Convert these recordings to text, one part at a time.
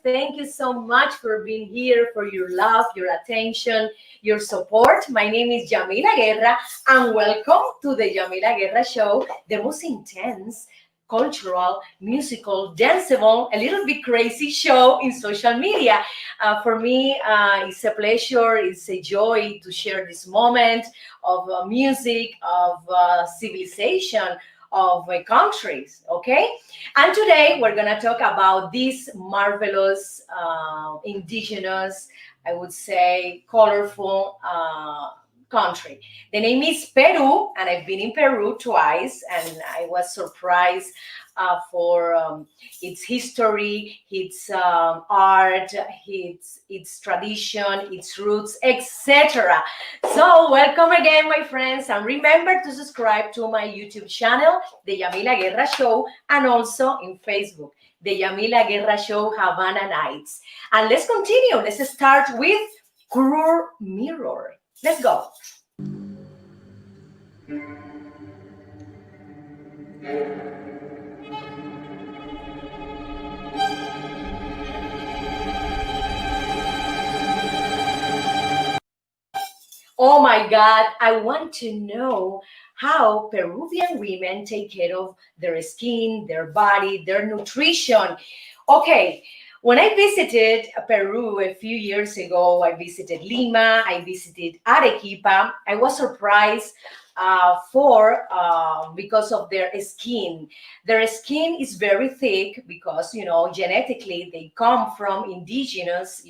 Thank you so much for being here, for your love, your attention, your support. My name is Yamila Guerra, and welcome to the Yamila Guerra Show, the most intense, cultural, musical, danceable, a little bit crazy show in social media. For me, it's a pleasure, it's a joy to share this moment of music, of civilization, of countries, okay? And today we're gonna talk about this marvelous, indigenous, I would say, colorful country. The name is Peru, and I've been in Peru twice, and I was surprised for its history, its art, its tradition, its roots, etc. So welcome again, my friends, and remember to subscribe to my YouTube channel, The Yamila Guerra Show, and also in Facebook, The Yamila Guerra Show Havana Nights. And let's continue. Let's start with Cruel Mirror. Let's go. Oh my God, I want to know how Peruvian women take care of their skin, their body, their nutrition. Okay, when I visited Peru a few years ago, I visited Lima, I visited Arequipa. I was surprised for because of their skin. Their skin is very thick because, genetically they come from indigenous,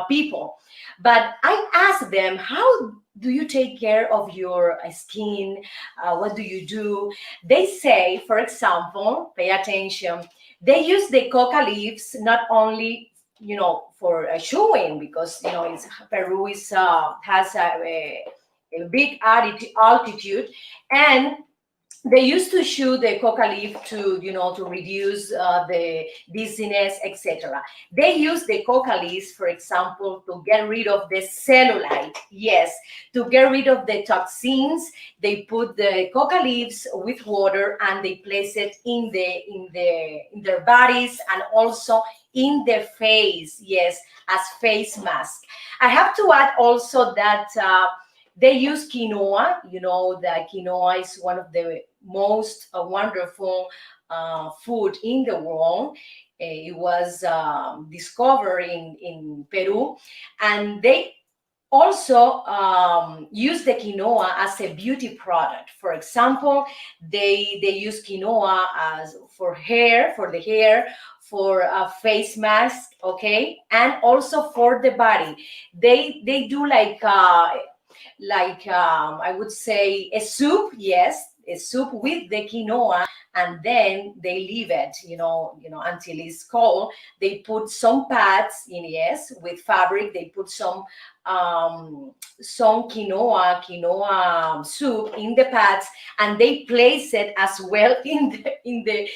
people. But I asked them, how do you take care of your skin? What do you do? They say, for example, pay attention, they use the coca leaves not only, for chewing, because, Peru has a big altitude, and they used to chew the coca leaf to reduce the dizziness, etc. They use the coca leaves, for example, to get rid of the cellulite. Yes, to get rid of the toxins, they put the coca leaves with water and they place it in their bodies and also in the face. Yes, as face mask. I have to add also that. They use quinoa. That quinoa is one of the most wonderful food in the world. It was discovered in Peru, and they also use the quinoa as a beauty product. For example, they use quinoa as for the hair, for a face mask, okay, and also for the body. They do I would say a soup, yes, a soup with the quinoa, and then they leave it, until it's cold. They put some pads in, yes, with fabric. They put some quinoa soup in the pads, and they place it as well in the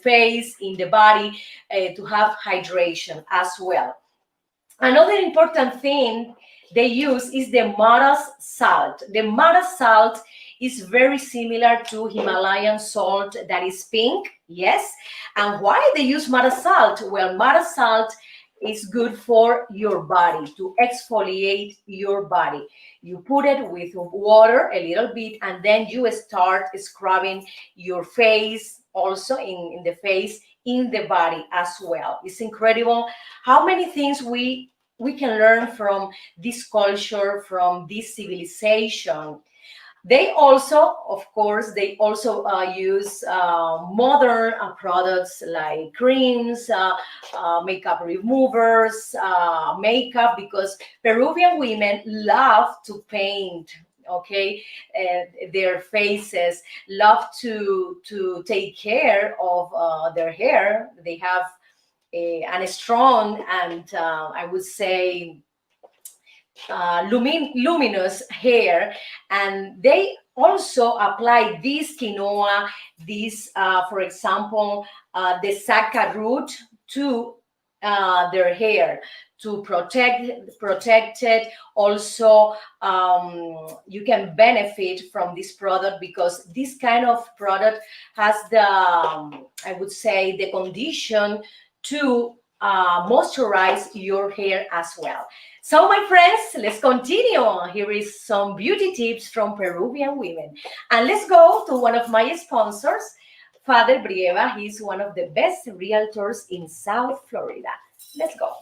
face, in the body, to have hydration as well. Another important thing they use is the Mara salt. The Mara salt is very similar to Himalayan salt that is pink, yes. And why they use Mara salt? Well, Mara salt is good for your body, to exfoliate your body. You put it with water a little bit, and then you start scrubbing your face, also in the face, in the body as well. It's incredible how many things we can learn from this culture, from this civilization. They also, of course, use modern products like creams, makeup removers, makeup, because Peruvian women love to paint, okay, their faces, love to take care of their hair. They have a strong and I would say luminous hair, and they also apply this quinoa, for example, the saca root to their hair to protect it. Also, you can benefit from this product because this kind of product has the I would say the condition to moisturize your hair as well. So, my friends, let's continue. Here is some beauty tips from Peruvian women. And let's go to one of my sponsors, Father Brieva. He's one of the best realtors in South Florida. Let's go.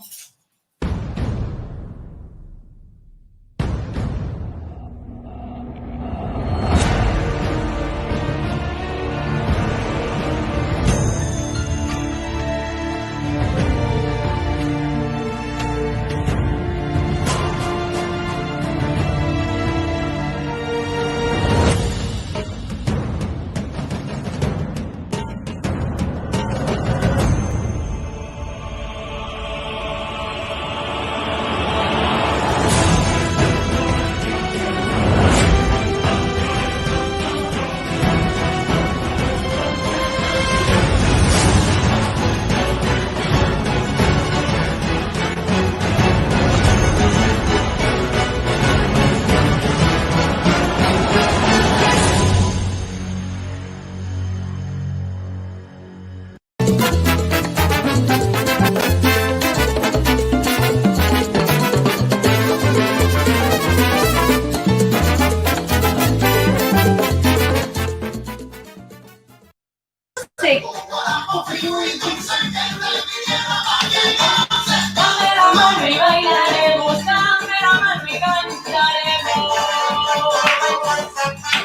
Music.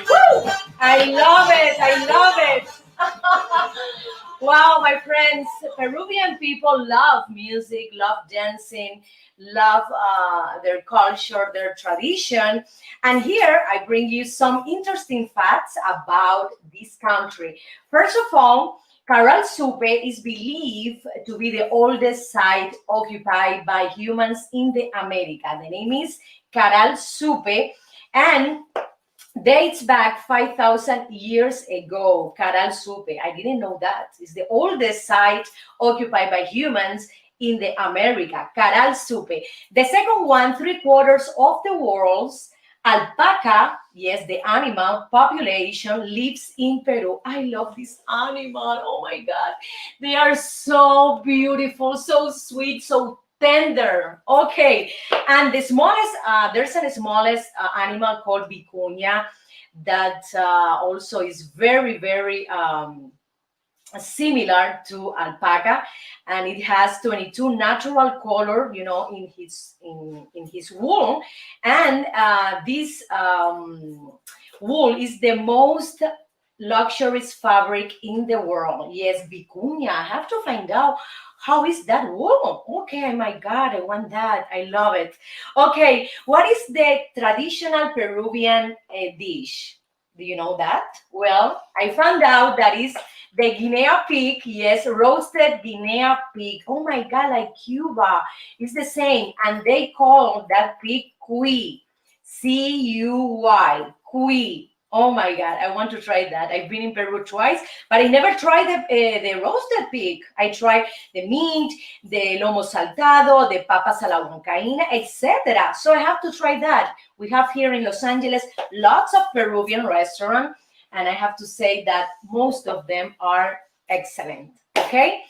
Woo! I love it. I love it. Wow, my friends, Peruvian people love music, love dancing, love their culture, their tradition. And here I bring you some interesting facts about this country. First of all, Caral Supe is believed to be the oldest site occupied by humans in the America. The name is Caral Supe, and dates back 5,000 years ago. Caral Supe. I didn't know that. It's the oldest site occupied by humans in the America. Caral Supe. The second one, 3/4 of the world's alpaca, yes, the animal population lives in Peru. I love this animal. Oh my God. They are so beautiful, so sweet, so tender. Okay. And the smallest, there's a smallest animal called vicuña that also is very, very similar to alpaca, and it has 22 natural color, in his wool, and this wool is the most luxurious fabric in the world. Yes, vicuña. I have to find out how is that wool. Okay, my God, I want that. I love it. Okay, what is the traditional Peruvian dish? Do you know that? Well, I found out that is the Guinea pig. Yes, roasted Guinea pig. Oh my God, like Cuba. It's the same. And they call that pig cuy. Cuy. Cuy. Oh my God, I want to try that. I've been in Peru twice, but I never tried the roasted pig. I tried the meat, the lomo saltado, the papas a la huancaína, etc. So I have to try that. We have here in Los Angeles lots of Peruvian restaurants, and I have to say that most of them are excellent. Okay?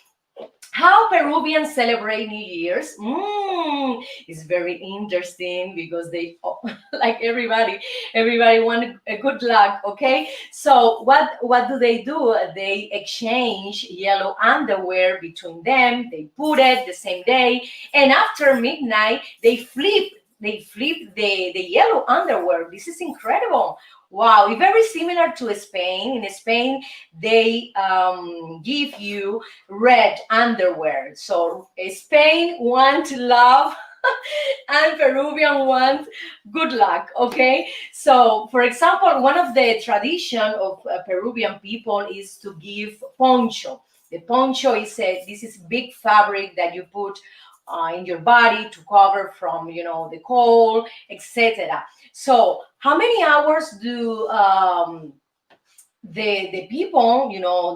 How Peruvians celebrate New Year's? It's very interesting because they, like everybody want a good luck. Okay, so what do? They exchange yellow underwear between them. They put it the same day, and after midnight, they flip the yellow underwear. This is incredible. Wow, it's very similar to Spain. In Spain, they give you red underwear. So Spain want love and Peruvian want good luck, okay? So, for example, one of the tradition of Peruvian people is to give poncho. The poncho is this is big fabric that you put in your body to cover from, the cold, etc. So, how many hours do the people,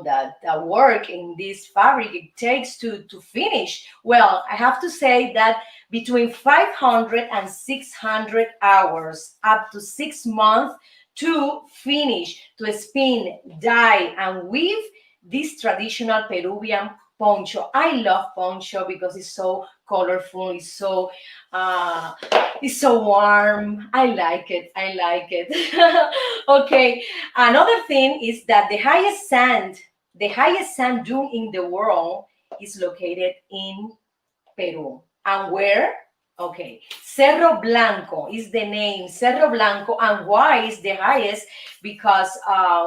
that work in this fabric it takes to finish? Well, I have to say that between 500 and 600 hours, up to 6 months to finish, to spin, dye, and weave this traditional Peruvian poncho. I love poncho because it's so colorful. Uh, it's so warm. I like it. I like it. Okay. Another thing is that the highest sand dune in the world is located in Peru. And where? Okay. Cerro Blanco is the name. Cerro Blanco. And why is the highest? Because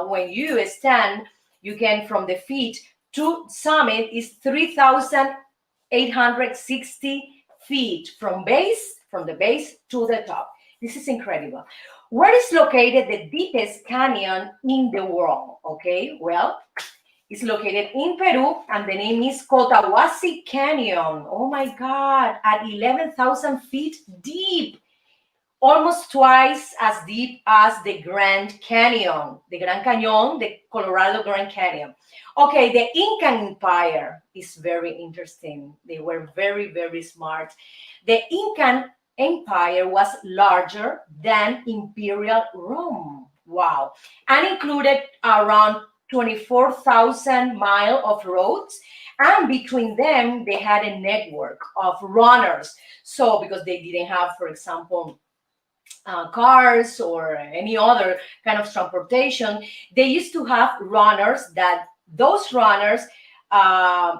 when you stand, you can from the feet to summit is 3,860 feet from the base to the top. This is incredible. Where is located the deepest canyon in the world? Okay, well, it's located in Peru, and the name is Cotahuasi Canyon. Oh my God, at 11,000 feet deep, almost twice as deep as the Grand Canyon, the Colorado Grand Canyon. Okay, the Incan Empire is very interesting. They were very, very smart. The Incan Empire was larger than Imperial Rome. Wow. And included around 24,000 miles of roads. And between them, they had a network of runners. So, because they didn't have, for example, cars or any other kind of transportation, they used to have runners that those runners uh,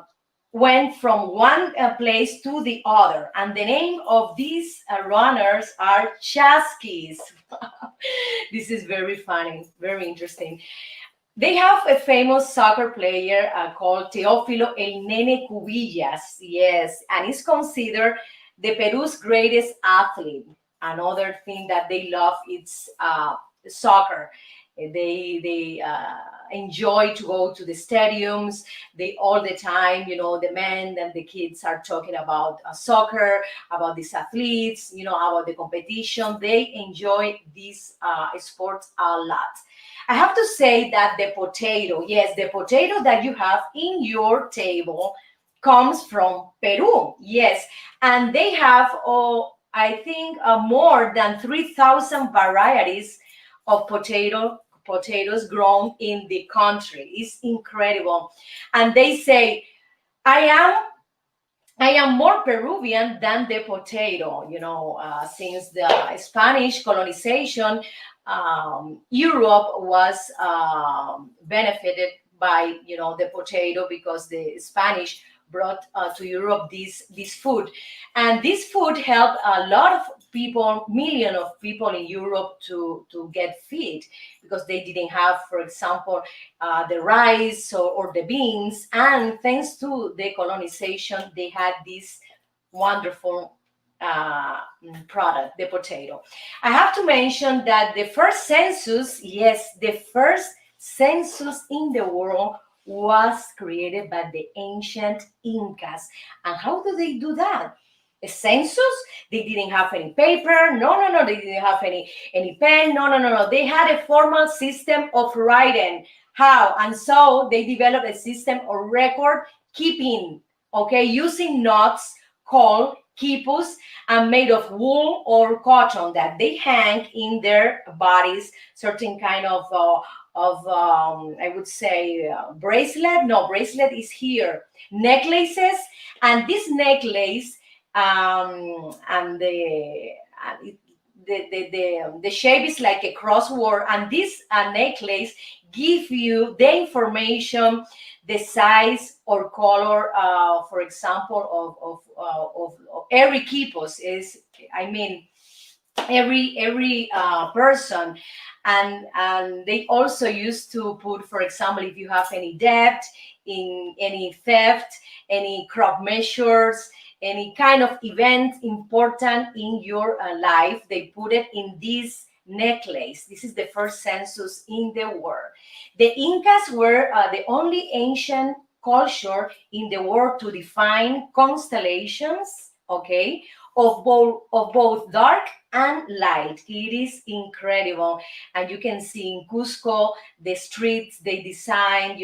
went from one place to the other. And the name of these runners are chaskis. This is very funny, very interesting. They have a famous soccer player called Teófilo El Nene Cubillas, yes, and is considered the Peru's greatest athlete. Another thing that they love is soccer. They enjoy to go to the stadiums. They all the time, the men and the kids are talking about soccer, about these athletes, about the competition. They enjoy these sports a lot. I have to say that the potato, yes, the potato that you have in your table comes from Peru, yes, and they have, I think, more than 3,000 varieties of potatoes grown in the country. It's incredible, and they say, I am. I am more Peruvian than the potato, since the Spanish colonization, Europe was benefited by, the potato because the Spanish brought to Europe this food. And this food helped a lot of people, millions of people in Europe to get feed because they didn't have, for example, the rice or the beans. And thanks to the colonization, they had this wonderful product, the potato. I have to mention that the first census, yes, the first census in the world was created by the ancient Incas. And how do they do that? A census? They didn't have any paper. No, no, no. They didn't have any pen. No, no, no, no. They had a formal system of writing. How? And so they developed a system of record keeping, okay, using knots called quipus and made of wool or cotton that they hang in their bodies, certain kind of I would say bracelet. No, bracelet is here. Necklaces, and this necklace and the shape is like a crossword, and this necklace give you the information, the size or color, for example, of every quipus is, I mean, every person, and they also used to put, for example, if you have any debt, in any theft, any crop measures, any kind of event important in your life, they put it in this necklace. This is the first census in the world. The Incas were the only ancient culture in the world to define constellations, okay, of both dark and light. It is incredible. And you can see in Cusco, the streets they designed,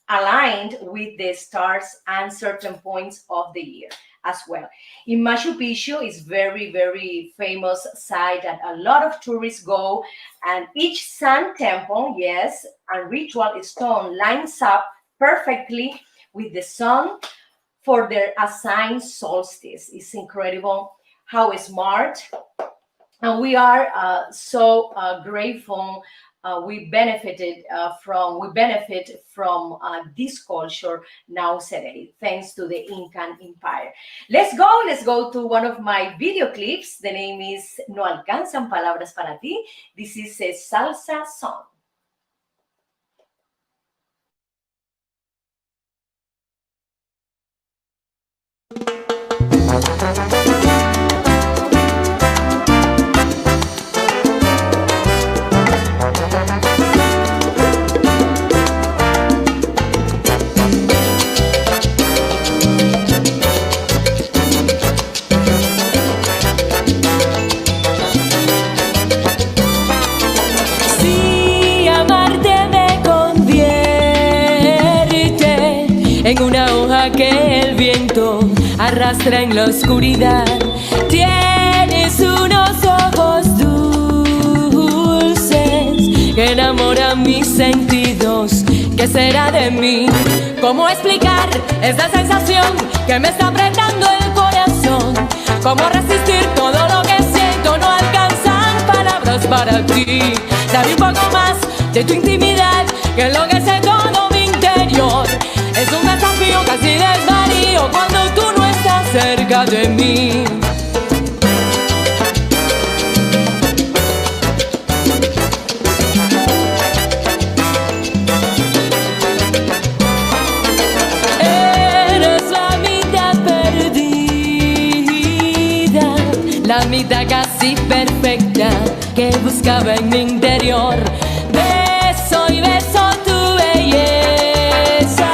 aligned with the stars and certain points of the year as well. In Machu Picchu is very, very famous site that a lot of tourists go, and each sun temple, yes, and ritual stone lines up perfectly with the sun for their assigned solstice. It's incredible how smart, and we are so grateful. We benefit from this culture now today, thanks to the Incan Empire. Let's go to one of my video clips. The name is No Alcanzan Palabras para Ti. This is a salsa song. Si amarte me convierte en una hoja que el viento arrastra en la oscuridad. Tienes unos ojos dulces que enamoran mis sentidos. ¿Qué será de mí? ¿Cómo explicar esa sensación que me está apretando el corazón? ¿Cómo resistir todo lo que siento? No alcanzan palabras para ti. Dame un poco más de tu intimidad que enloquece todo mi interior. Es un desafío, casi desvarío cuando tú no estás cerca de mí. Eres la mitad perdida, la mitad casi perfecta que buscaba en mi interior. Beso y beso tu belleza,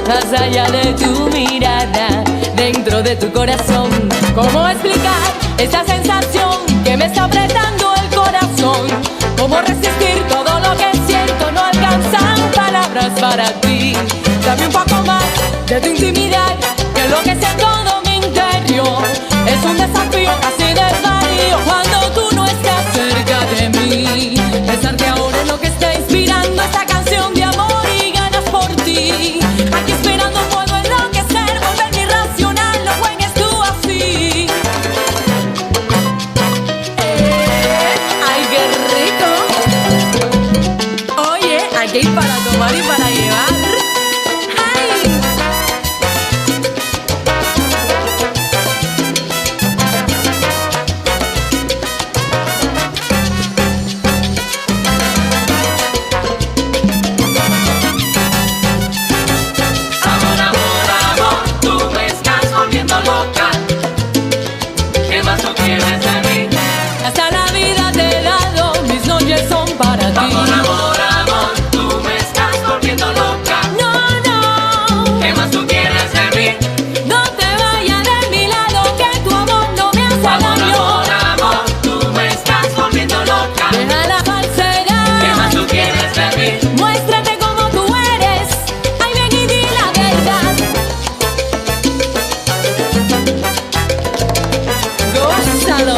más allá de tu mirada, dentro de tu corazón. ¿Cómo explicar esta sensación que me está apretando el corazón? ¿Cómo resistir todo lo que siento? No alcanzan palabras para ti. Dame un poco más de tu intimidad que enloquece todo mi interior. Es un desafío, casi desvarío cuando tú no estás cerca de mí. Pensar que ahora es lo que está inspirando esta canción de amor y ganas por ti. Aquí esperando puedo enloquecer, volverme irracional, no juegues tú así. ¡Ay, qué rico! Oye, aquí hay para tomar y para llevar. Hasta la vida te he dado, mis noches son para ti. Amor, amor, amor, tú me estás volviendo loca. No, no, ¿Qué más tú quieres de mí? no te vayas de mi lado, que tu amor no me hace Amor, daño. amor, amor, tú me estás volviendo loca. Deja la ¿Qué falsedad, más tú quieres de mí? muéstrate como tú eres. Ay, ven y di la verdad. Gózalo.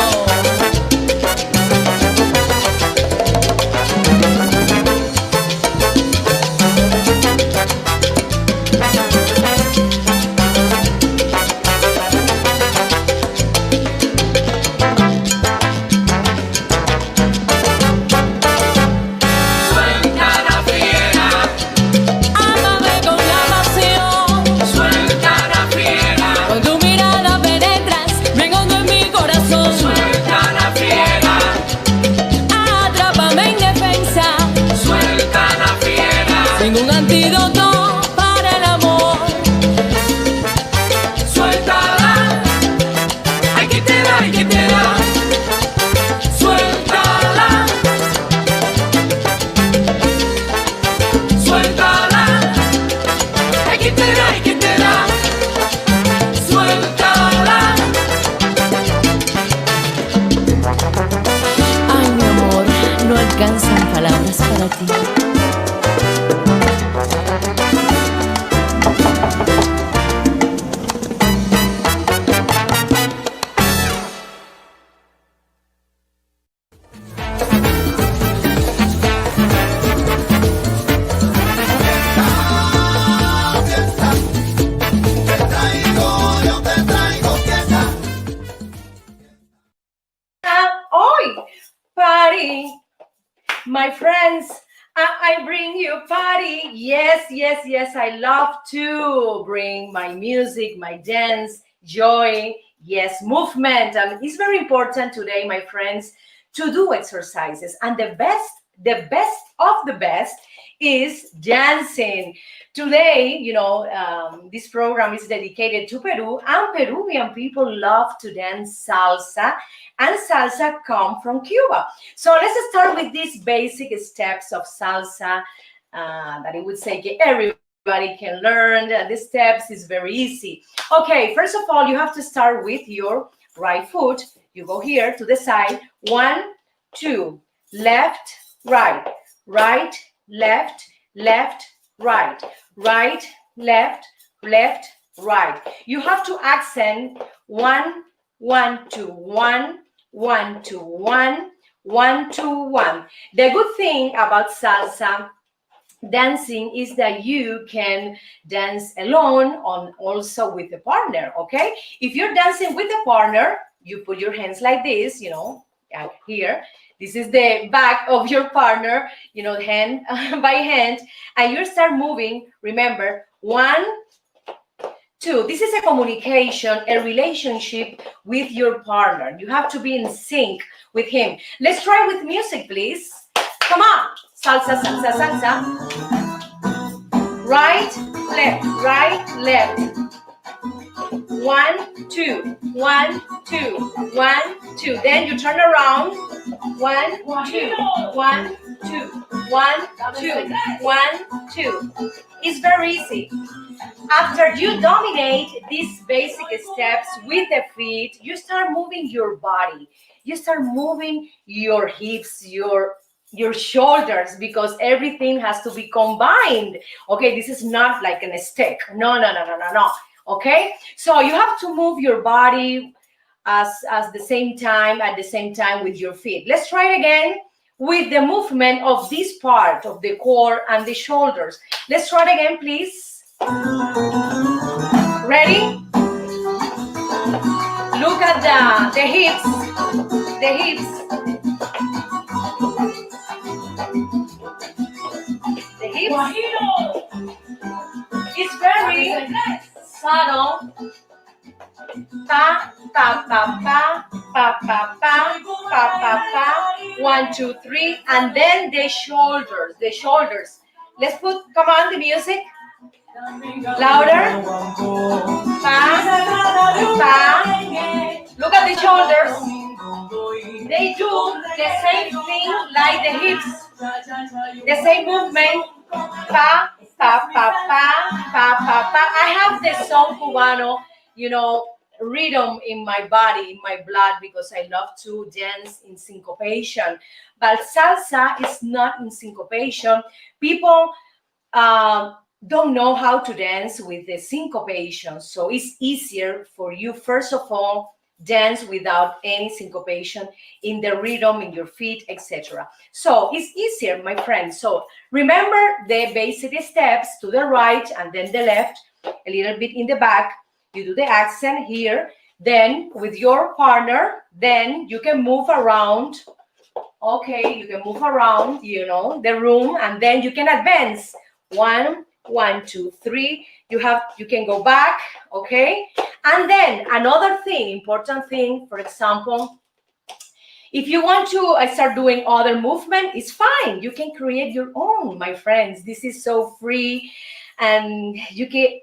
Suelta la fiera, Ámame con la pasión. suelta la fiera, Con tu mirada penetras, bien hondo en mi corazón. suelta la fiera, Atrápame en defensa, suelta la fiera, ningún antídoto para el amor. suéltala. Ay, que te da, ay, que te da. Suéltala, suéltala. Ay, que te da, ay, que te da. Suéltala. Ay, mi amor, no alcanzan palabras para ti. Oi, party, my friends. I bring you party. Yes, yes, yes. I love to bring my music, my dance, joy. Yes, movement. It's very important today, my friends, to do exercises. And the best of the best is dancing. Today, this program is dedicated to Peru, and Peruvian people love to dance salsa, and salsa come from Cuba. So let's start with these basic steps of salsa that I would say everybody can learn. The steps is very easy. Okay, first of all, you have to start with your right foot. You go here to the side. 1, 2, left, right, right, left, left, right, right, left, left, right. You have to accent 1, 1, 2, 1, 1, 2, 1, 1, 2, 1. The good thing about salsa dancing is that you can dance alone or also with a partner. Okay, if you're dancing with a partner, you put your hands like this, here. This is the back of your partner, hand by hand, and you start moving. Remember, 1, 2. This is a communication, a relationship with your partner. You have to be in sync with him. Let's try with music, please. Come on. Salsa, salsa, salsa. Right, left. 1, 2, 1, 2, 1, 2. Then you turn around. 1, 2, 1, 2, 1, 2, 1, 2. It's very easy. After you dominate these basic steps with the feet, you start moving your body. You start moving your hips, your shoulders, because everything has to be combined. Okay, this is not like a stick. No. Okay, so you have to move your body as at the same time with your feet. Let's try it again with the movement of this part of the core and the shoulders. Let's try it again, please. Ready? Look at the hips. The hips. The hips. It's very subtle. Pa, pa, pa, pa, pa, pa, pa, pa, pa, pa. 1, 2, 3. And then the shoulders. The shoulders. Let's put, come on, the music. Louder. Pa, pa. Look at the shoulders. They do the same thing like the hips. The same movement. Pa, pa, pa, pa, pa, pa, pa. I have the son cubano, rhythm in my body, in my blood, because I love to dance in syncopation. But salsa is not in syncopation. People don't know how to dance with the syncopation. So it's easier for you, first of all, dance without any syncopation in the rhythm, in your feet, etc. So it's easier, my friends. So remember the basic steps: to the right and then the left, a little bit in the back. You do the accent here. Then with your partner, then you can move around. Okay, you can move around, the room, and then you can advance. 1, 2, 3. You can go back, okay? And then another thing, important thing, for example, if you want to start doing other movement, it's fine. You can create your own, my friends. This is so free, and you can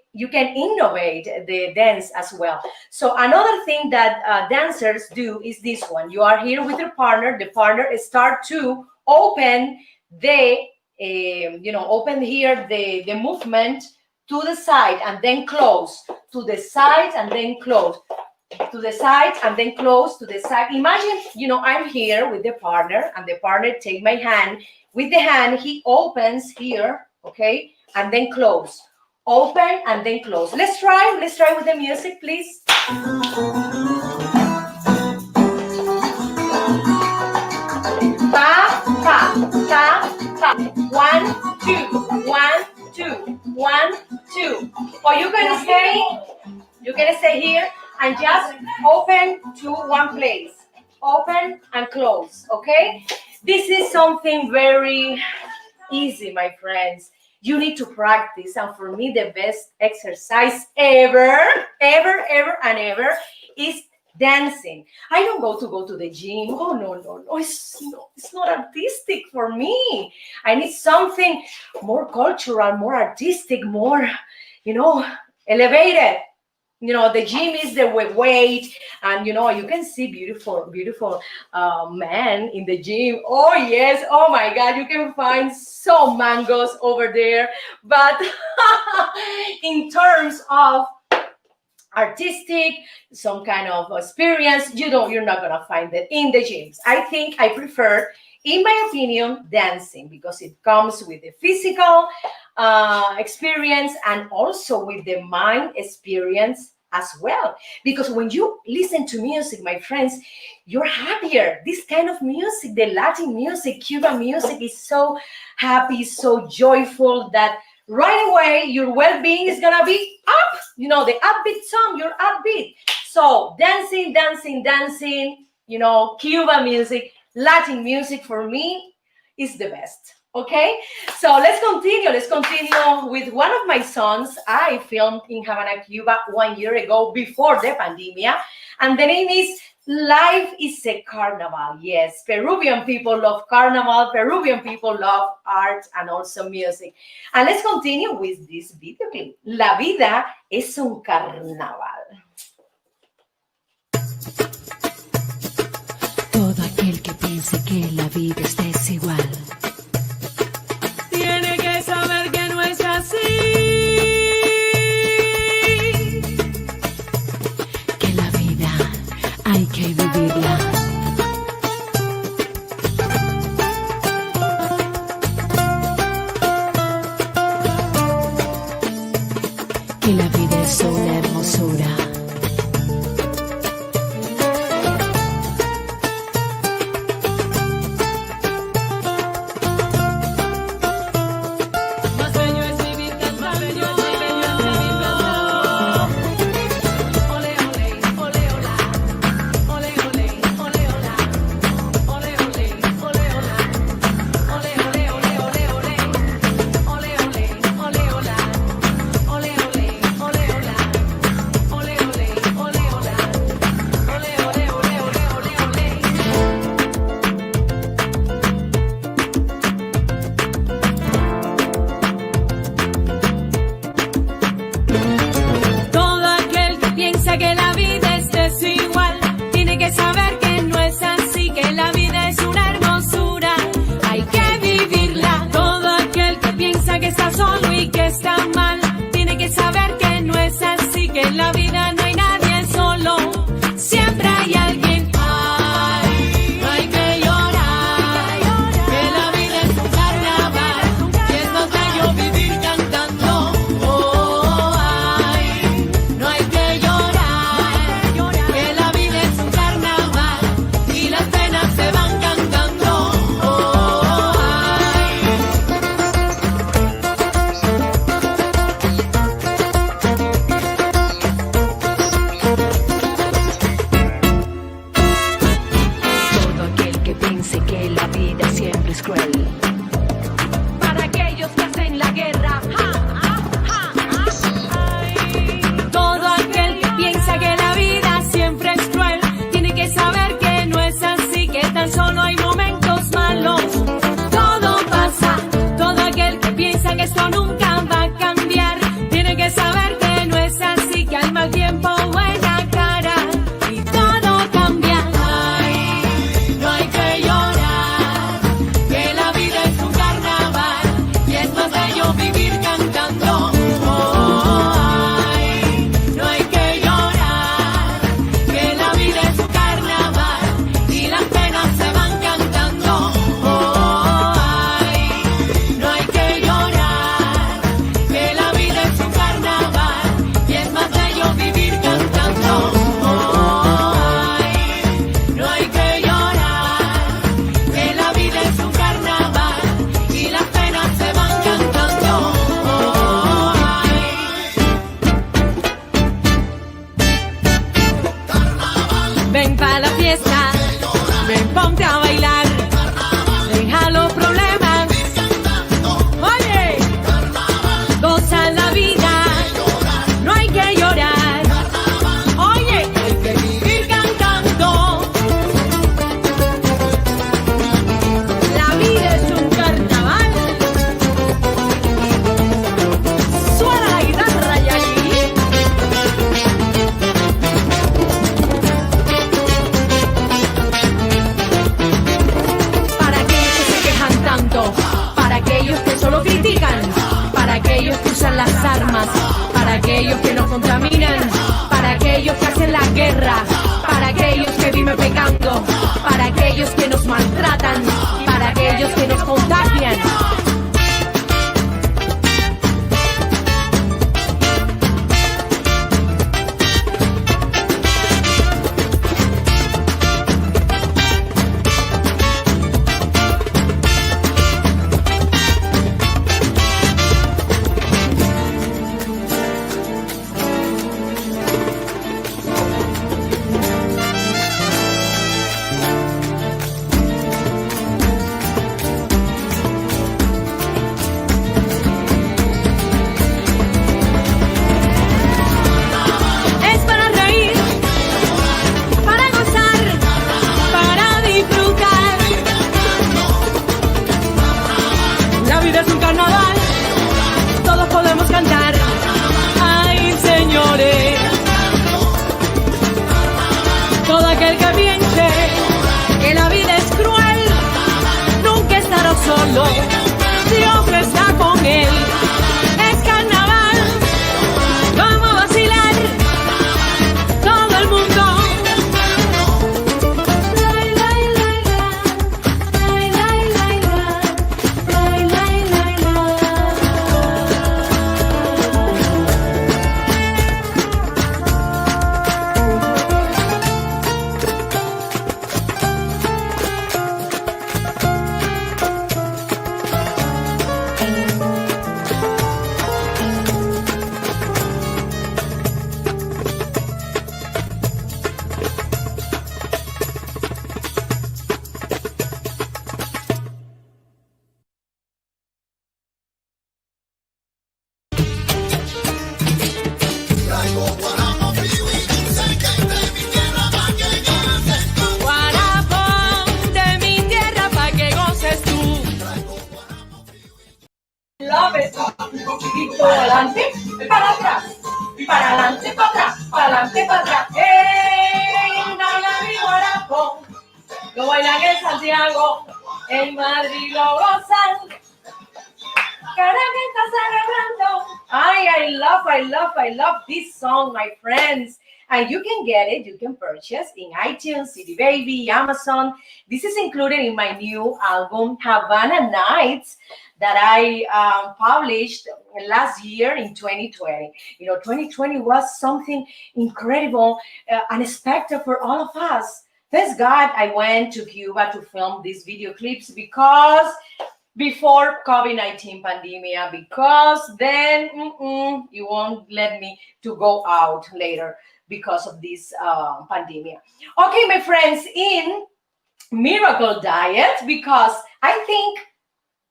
innovate the dance as well. So another thing that dancers do is this one. You are here with your partner. The partner start to open open here the movement to the side and then close, to the side and then close, to the side and then close, to the side. Imagine, I'm here with the partner, and the partner take my hand. With the hand, he opens here, okay, and then close. Open and then close. Let's try with the music, please. Pa, pa, pa, pa. 1, 2, 1, 2, 1, 2. Or you can stay here and just open to one place. open and close, okay? This is something very easy, my friends. You need to practice. And for me, the best exercise ever, ever, ever, and ever is dancing. I don't go to the gym. Oh no. It's not artistic for me. I need something more cultural, more artistic, more, elevated. The gym is the weight, and you can see beautiful men in the gym. Oh yes, oh my God, you can find some mangoes over there. But in terms of artistic, some kind of experience, you're not gonna find it in the gyms. I think I prefer, in my opinion, dancing, because it comes with the physical experience and also with the mind experience as well. Because when you listen to music, my friends, you're happier. This kind of music, the Latin music, Cuban music, is so happy, so joyful, that right away your well-being is gonna be up. The upbeat song, you're upbeat. So dancing, Cuban music, Latin music, for me is the best. Okay, so let's continue with one of my songs I filmed in Havana, Cuba 1 year ago, before the pandemic, and the name is Life is a Carnival. Yes, Peruvian people love carnival, Peruvian people love art and also music. And let's continue with this video clip. La vida es un carnaval. Todo aquel que piense que la vida es desigual tiene que saber que no es así, que la vida hay que vivirla. Que la vida es una hermosura. aquellos que usan las armas, para aquellos que nos contaminan, para aquellos que hacen la guerra, para aquellos que viven pecando, para aquellos que nos maltratan, para aquellos que nos contagian. Todo aquel que piense que la vida es cruel, nunca estará solo, Dios está con él. Es carnaval, vamos a vacilar, todo el mundo. Adelante, para atrás, para adelante, para atrás, para adelante, para atrás. En Miami, Guarapón, lo bailan en Santiago, en Madrid lo gozan. Caramba, está celebrando. I love this song, my friends. And you can get it, you can purchase in iTunes, CD Baby, Amazon. This is included in my new album, Havana Nights, that I published last year in 2020. 2020 was something incredible, unexpected for all of us. Thank God I went to Cuba to film these video clips because before COVID-19 pandemic, because then you won't let me to go out later because of this pandemic. Okay, my friends, in Miracle Diet, because I think,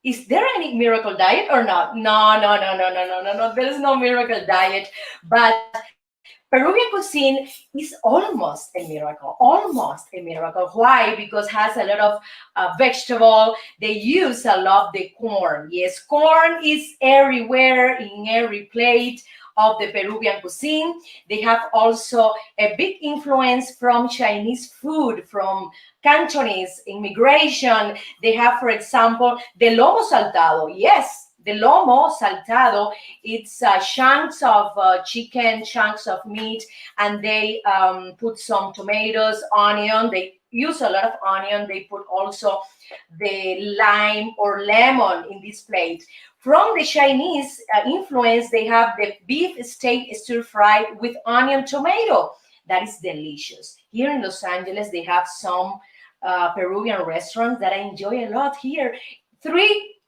is there any miracle diet or not? No. There is no miracle diet. But Peruvian cuisine is almost a miracle. Why? Because it has a lot of vegetable. They use a lot the corn. Yes, corn is everywhere in every plate of the Peruvian cuisine. They have also a big influence from Chinese food, from Cantonese immigration. They have, for example, the lomo saltado. Yes, the lomo saltado, it's chunks of chicken, chunks of meat, and they put some tomatoes, onion. They use a lot of onion. They put also the lime or lemon in this plate. From the Chinese influence, they have the beef steak stir fried with onion tomato. That is delicious. Here in Los Angeles, they have some Peruvian restaurants that I enjoy a lot here. Five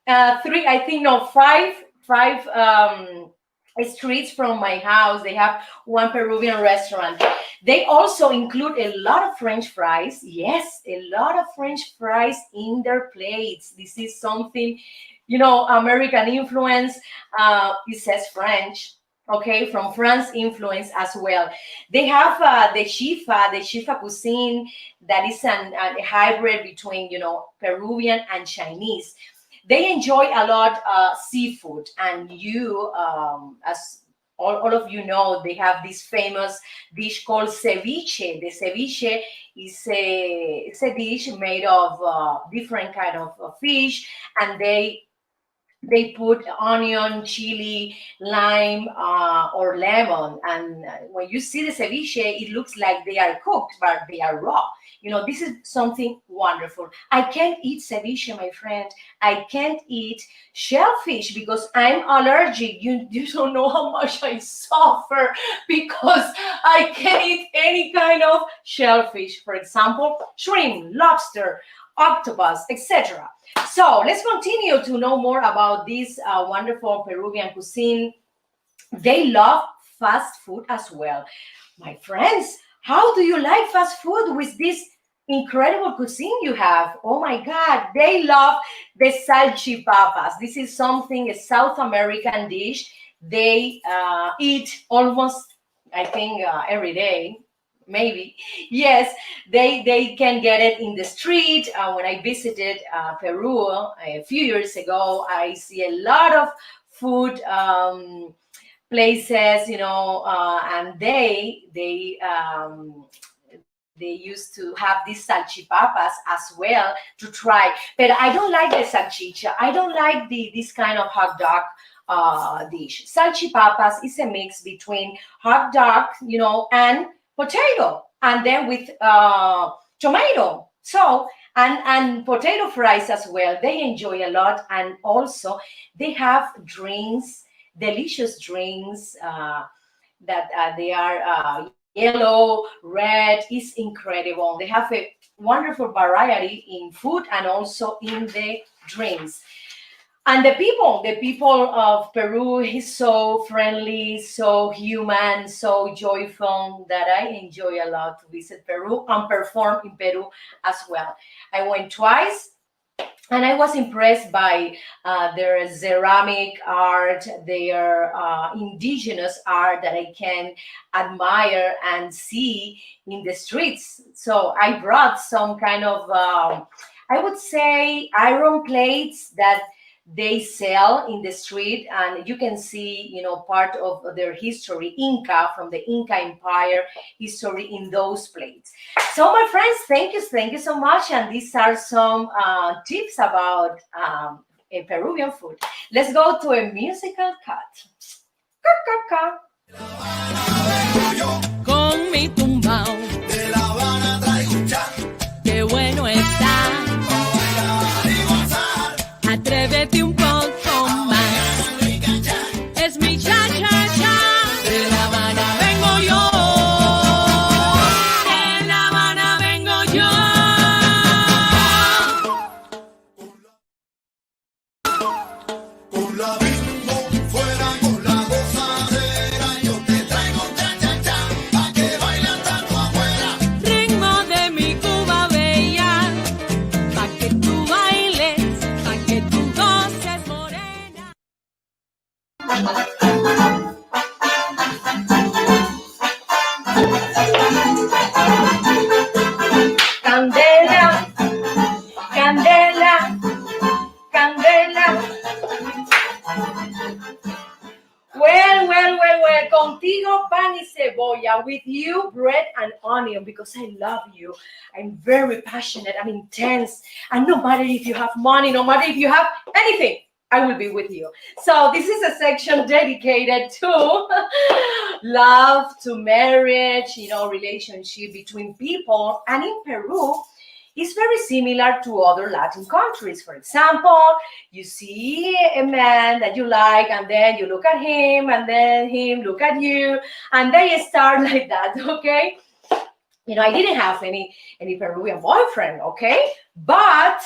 streets from my house, they have one Peruvian restaurant. They also include a lot of French fries. Yes, a lot of French fries in their plates. This is something, American influence. It says French. Okay, from France influence as well. They have the chifa cuisine, that is a hybrid between, Peruvian and Chinese. They enjoy a lot seafood, and as all of you know, they have this famous dish called ceviche. The ceviche is it's a dish made of different kind of fish, and they They put onion, chili, lime, or lemon. And when you see the ceviche, it looks like they are cooked, but they are raw. This is something wonderful. I can't eat ceviche, my friend. I can't eat shellfish because I'm allergic. You don't know how much I suffer because I can't eat any kind of shellfish. For example, shrimp, lobster, octopus, etc. So let's continue to know more about this wonderful Peruvian cuisine. They love fast food as well. My friends, how do you like fast food with this incredible cuisine you have? Oh my God, they love the salchipapas. This is something, a South American dish. They eat almost, I think, every day. Maybe yes, they can get it in the street. When I visited Peru a few years ago, I see a lot of food places, and they used to have these salchipapas as well to try. But I don't like the salchicha. I don't like this kind of hot dog dish. Salchipapas is a mix between hot dog, and potato, and then with tomato. So and potato fries as well. They enjoy a lot, and also they have drinks, delicious drinks that they are yellow, red. Is incredible. They have a wonderful variety in food and also in the drinks. And the people of Peru is so friendly, so human, so joyful that I enjoy a lot to visit Peru and perform in Peru as well. I went twice, and I was impressed by their ceramic art, their indigenous art that I can admire and see in the streets. So I brought some kind of, I would say, iron plates that they sell in the street, and you can see, part of their history, Inca, from the Inca Empire history in those plates. So, my friends, thank you so much. And these are some tips about a Peruvian food. Let's go to a musical cut. Con mi tumbao, De La Habana traigo un cha, qué bueno está. bailar y gozar. Atrévete un poco más. Es mi cha cha cha. De La Habana vengo yo. De La Habana vengo yo. Con la bimbo, fuera con la gozadera. Yo te traigo un cha cha cha, pa' que bailes tanto afuera. Ritmo de mi Cuba bella. Pa' que tú bailes, pa' que tú goces morena. Candela, candela, candela. Well, contigo pan y cebolla, with you bread and onion, because I love you. I'm very passionate, I'm intense, and no matter if you have money, no matter if you have anything, I will be with you. So this is a section dedicated to love, to marriage, relationship between people. And in Peru, it's very similar to other Latin countries. For example, you see a man that you like, and then you look at him, and then him look at you, and they start like that, okay? I didn't have any Peruvian boyfriend, okay? But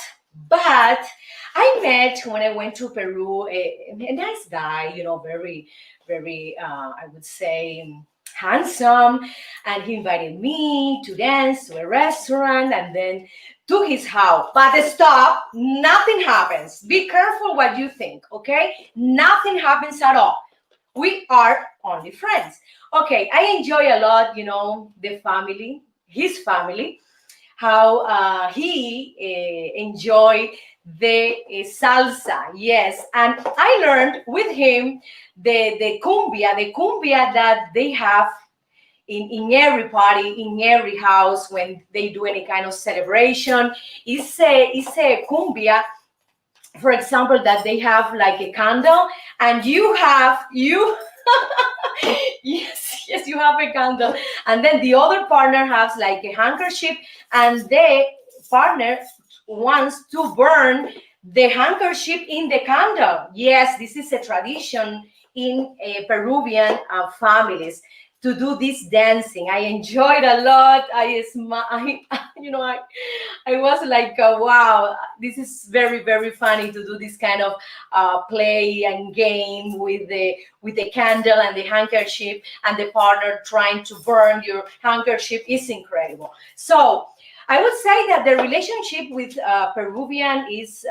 I met, when I went to Peru, a nice guy, very, very, I would say, handsome, and he invited me to dance to a restaurant and then to his house. But stop, nothing happens. Be careful what you think, okay? Nothing happens at all. We are only friends. Okay, I enjoy a lot, the family, his family, how he enjoy the salsa. Yes, and I learned with him the cumbia that they have in every party, in every house when they do any kind of celebration. It's a cumbia for example, that they have like a candle, and you yes, yes, you have a candle, and then the other partner has like a handkerchief, and the partner wants to burn the handkerchief in the candle. Yes, this is a tradition in Peruvian families to do this dancing. I enjoyed a lot. You know, I was like, wow, this is very, very funny to do this kind of play and game with the candle and the handkerchief, and the partner trying to burn your handkerchief is incredible. So I would say that the relationship with Peruvian is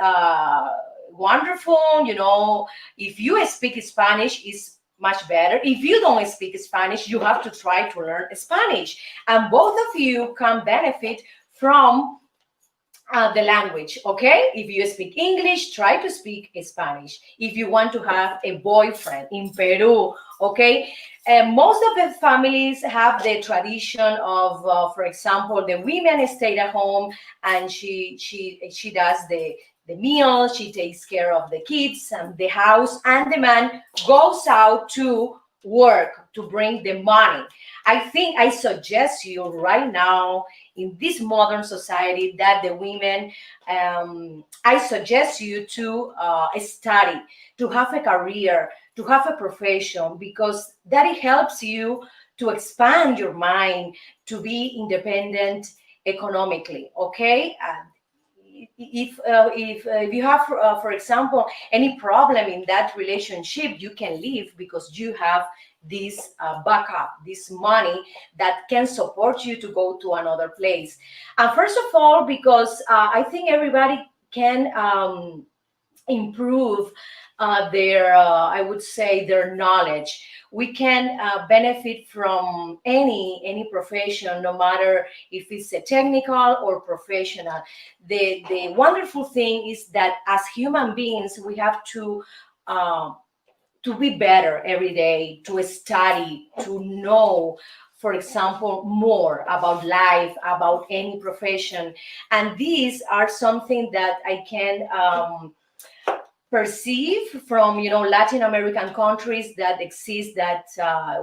wonderful. You know, if you speak Spanish, is much better. If you don't speak Spanish, you have to try to learn Spanish, and both of you can benefit from the language. Okay, if you speak English, try to speak Spanish if you want to have a boyfriend in Peru. Okay, most of the families have the tradition of for example, the women stay at home, and she does the meal, she takes care of the kids and the house, and the man goes out to work to bring the money. I think I suggest you right now, in this modern society, that the women, I suggest you to study, to have a career, to have a profession, because that it helps you to expand your mind, to be independent economically. Okay. If you have, for example, any problem in that relationship, you can leave because you have this backup, this money that can support you to go to another place. And first of all, because I think everybody can improve their I would say their knowledge. We can benefit from any profession, no matter if it's a technical or professional. The wonderful thing is that as human beings, we have uh, to be better every day, to study, to know, for example, more about life, about any profession. And these are something that I can perceive from, you know, Latin American countries that exist, that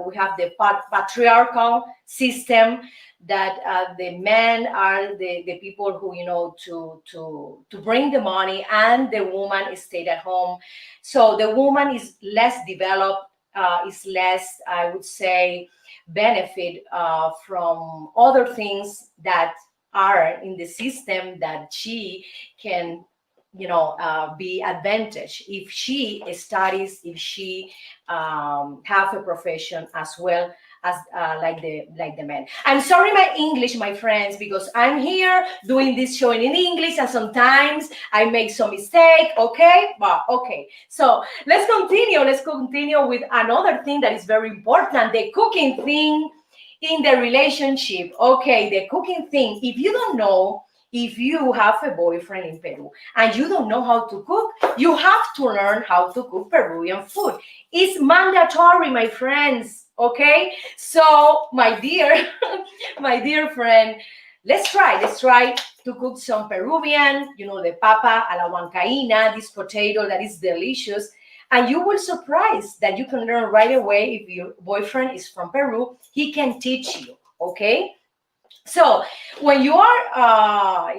we have the patriarchal system, that the men are the people who, you know, to bring the money, and the woman stayed at home. So the woman is less developed, is less, I would say, benefit from other things that are in the system, that she can, you know, be advantage if she studies, if she have a profession as well as like the men. I'm sorry my English, my friends, because I'm here doing this show in English, and sometimes I make some mistake. Okay, but okay, so let's continue with another thing that is very important, the cooking thing in the relationship. Okay, the cooking thing, if you don't know, if you have a boyfriend in Peru and you don't know how to cook, you have to learn how to cook Peruvian food. It's mandatory, my friends. Okay, so my dear, my dear friend, let's try to cook some Peruvian, you know, the papa a la huancaína, this potato that is delicious. And you will surprise that you can learn right away. If your boyfriend is from Peru, he can teach you. Okay. So when you are I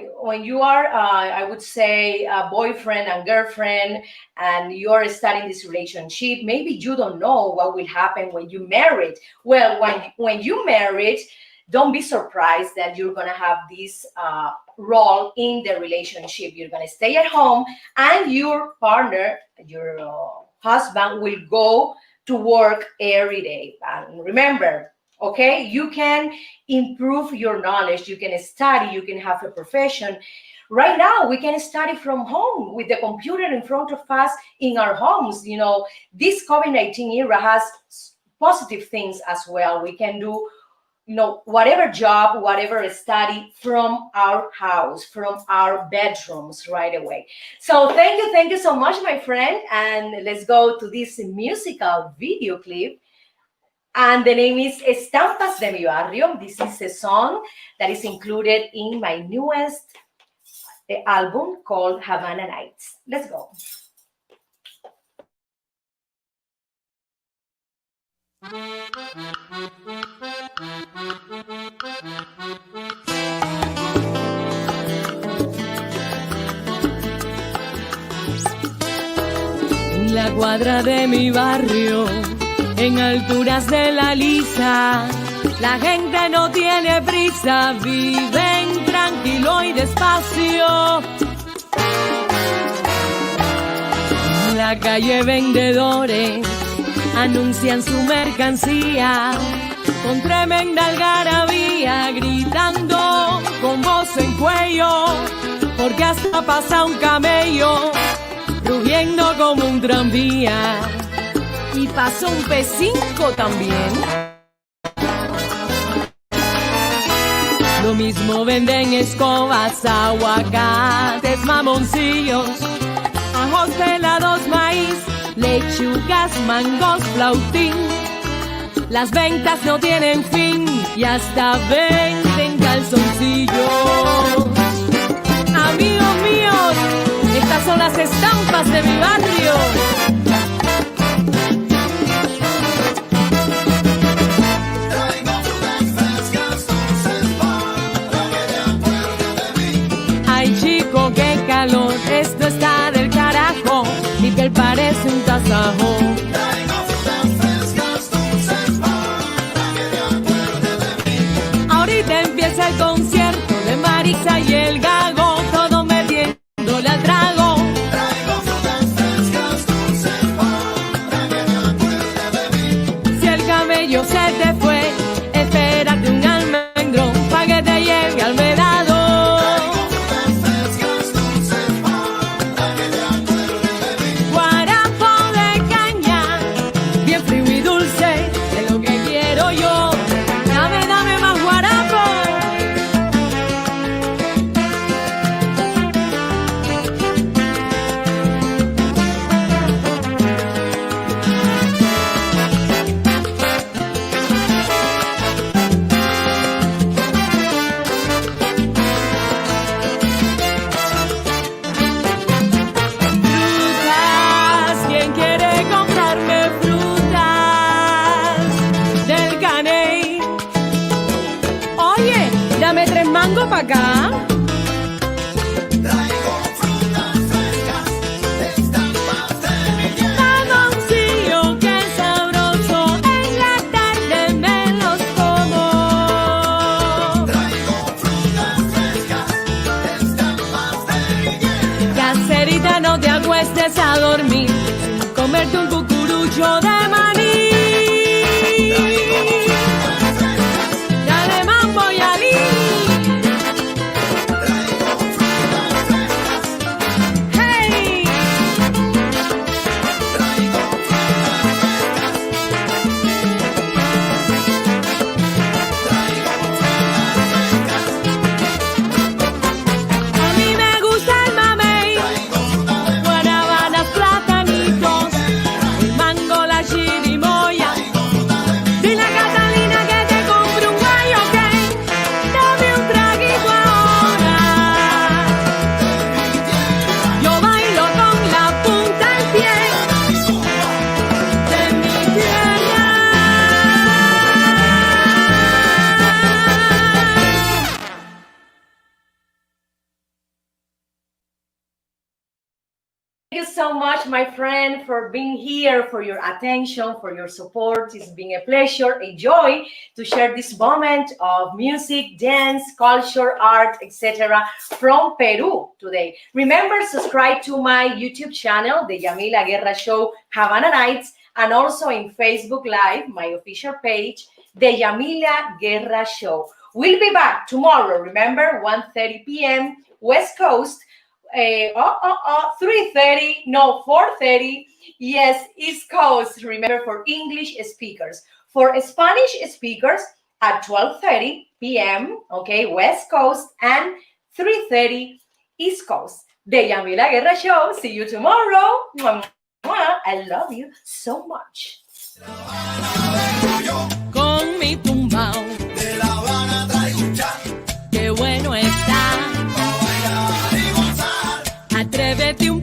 would say a boyfriend and girlfriend, and you're starting this relationship, maybe you don't know what will happen when you married. Well, when you married, don't be surprised that you're gonna have this role in the relationship. You're gonna stay at home, and your partner, your husband, will go to work every day. And remember, okay, you can improve your knowledge, you can study, you can have a profession. Right now we can study from home with the computer in front of us in our homes. You know, this COVID-19 era has positive things as well. We can do, you know, whatever job, whatever study from our house, from our bedrooms right away. So thank you so much, my friend, and let's go to this musical video clip. And the name is Estampas de mi Barrio. This is a song that is included in my newest album called Havana Nights. Let's go. En la cuadra de mi barrio, en alturas de la lisa, la gente no tiene prisa, viven tranquilo y despacio. En la calle vendedores anuncian su mercancía con tremenda algarabía, gritando con voz en cuello, porque hasta pasa un camello rugiendo como un tranvía, y pasó un P5 también. Lo mismo venden escobas, aguacates, mamoncillos, ajos pelados, maíz, lechugas, mangos, flautín. Las ventas no tienen fin y hasta venden calzoncillos. Amigos míos, estas son las estampas de mi barrio. Traigo frutas frescas, dulces para que te acuerdes de mí. Ay chico, qué calor, esto está del carajo, mi piel parece un tasajo. Traigo frutas frescas, dulces para que te acuerdes de mí. Ahorita empieza el concierto de Marisa y el Gago, todo metiéndole al trago. Traigo frutas frescas, dulces para que te acuerdes de mí. Si el camello se te fue, espérate un almendrón pa' que te lleve al vedado. Traigo frutas frescas, dulces para que te acuerdes de mí. Guarapo de caña, bien frío y dulce, es lo que quiero yo. Dame, dame más guarapo. Frutas, ¿quién quiere comprarme frutas del caney? Oye, dame 3 mangos pa' acá. Traigo frutas frescas, estampas de mi piel. Mamoncillo, qué sabroso, en la tarde me los como. Traigo frutas frescas, estampas de mi piel. Caserita, no te acuestes a dormir, comerte un cucurucho de maní. Dale mambo y alí. Traigo frutas frescas, Hey, traigo frutas frescas. Traigo frutas frescas. a mí me gusta el mamey, Traigo fruta de guanábanas, platanitos, el mango, la chirimoya. Traigo fruta de mi Dile a Catalina que te compre un gallo, ok. Dame un traguito ahora. Yo bailo con la punta del pie de mi tierra. Thank you so much, my friend, for being here, for your attention, for your support. It's been a pleasure, a joy to share this moment of music, dance, culture, art, etc. from Peru today. Remember, subscribe to my YouTube channel, The Yamila Guerra Show, Havana Nights, and also in Facebook Live, my official page, The Yamila Guerra Show. We'll be back tomorrow, remember, 1:30 p.m. West Coast, 3:30, no, 4:30, yes, East Coast, remember, for English speakers. For Spanish speakers, at 12:30 p.m., okay, West Coast, and 3:30 East Coast. The Yamila Guerra Show. See you tomorrow. Mwah, mwah. I love you so much. Con mi tumbao, de La Habana traigo un chan. qué bueno está. Pa' bailar y bébete un